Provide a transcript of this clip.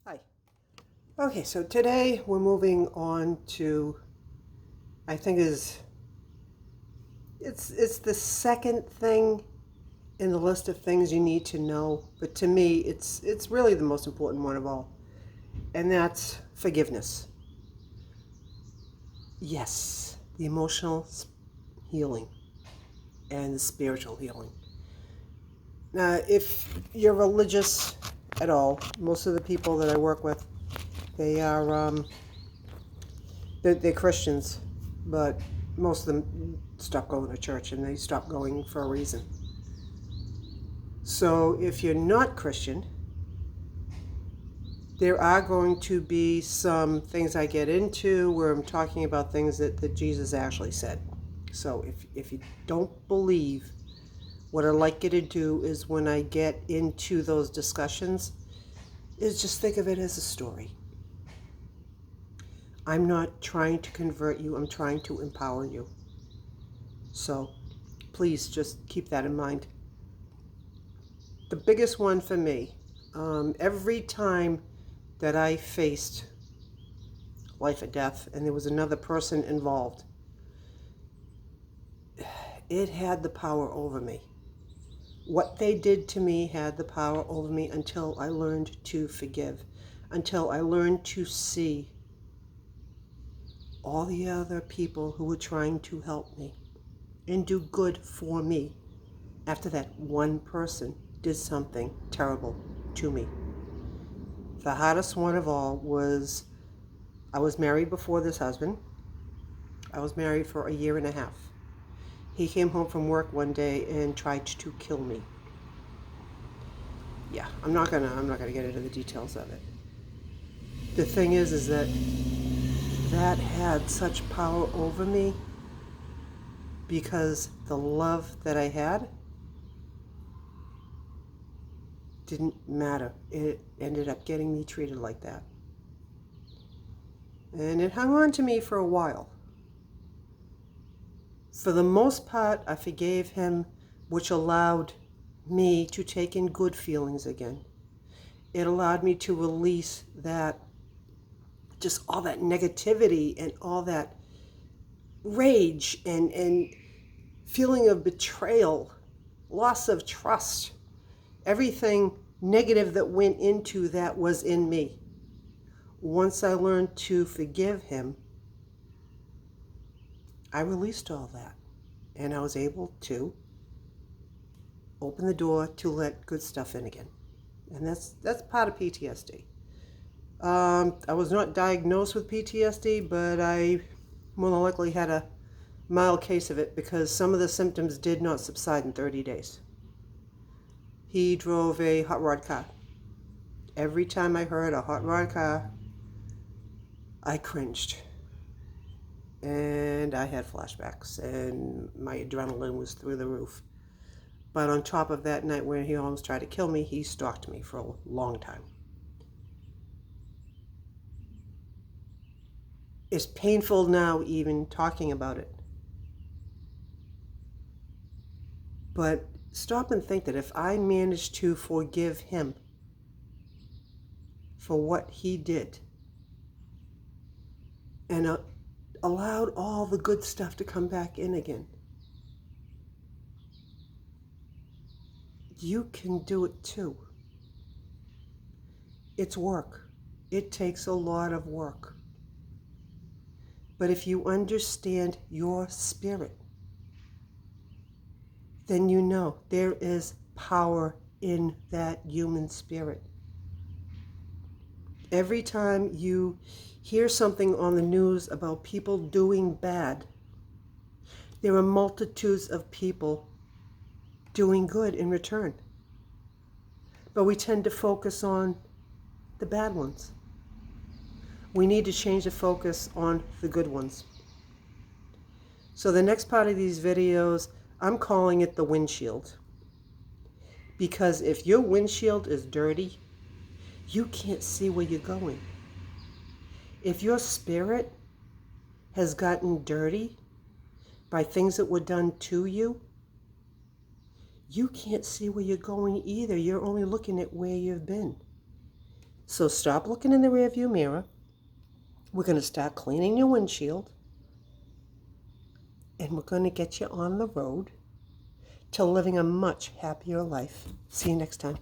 Hi. Okay, so today we're moving on to, I think it's the second thing in the list of things you need to know, but to me it's really the most important one of all. And that's forgiveness. Yes, the emotional healing and the spiritual healing. Now, if you're religious at all, most of the people that I work with, they are they're Christians, but most of them stop going to church and they stop going for a reason. So if you're not Christian, there are going to be some things I get into where I'm talking about things that Jesus actually said. So if you don't believe, what I like you to do is when I get into those discussions, is just think of it as a story. I'm not trying to convert you, I'm trying to empower you. So please just keep that in mind. The biggest one for me, every time that I faced life or death and there was another person involved, it had the power over me. What they did to me had the power over me until I learned to forgive, until I learned to see all the other people who were trying to help me and do good for me after that one person did something terrible to me. The hardest one of all was I was married before this husband. I was married for a year and a half. He came home from work one day and tried to kill me. Yeah, I'm not gonna get into the details of it. The thing is that had such power over me because the love that I had didn't matter. It ended up getting me treated like that. And it hung on to me for a while. For the most part, I forgave him, which allowed me to take in good feelings again. It allowed me to release that, just all that negativity and all that rage and feeling of betrayal, loss of trust. Everything negative that went into that was in me. Once I learned to forgive him, I released all that. And I was able to open the door to let good stuff in again. And that's part of PTSD. I was not diagnosed with PTSD, but I more than likely had a mild case of it because some of the symptoms did not subside in 30 days. He drove a hot rod car. Every time I heard a hot rod car, I cringed. And I had flashbacks, and my adrenaline was through the roof. But on top of that night when he almost tried to kill me, he stalked me for a long time. It's painful now even talking about it. But stop and think that if I managed to forgive him for what he did and allowed all the good stuff to come back in again, you can do it too. It's work. It takes a lot of work. But if you understand your spirit, then you know there is power in that human spirit. Every time you hear something on the news about people doing bad, there are multitudes of people doing good in return. But we tend to focus on the bad ones. We need to change the focus on the good ones. So the next part of these videos, I'm calling it the windshield. Because if your windshield is dirty, you can't see where you're going. If your spirit has gotten dirty by things that were done to you, you can't see where you're going either. You're only looking at where you've been. So stop looking in the rearview mirror. We're going to start cleaning your windshield. And we're going to get you on the road to living a much happier life. See you next time.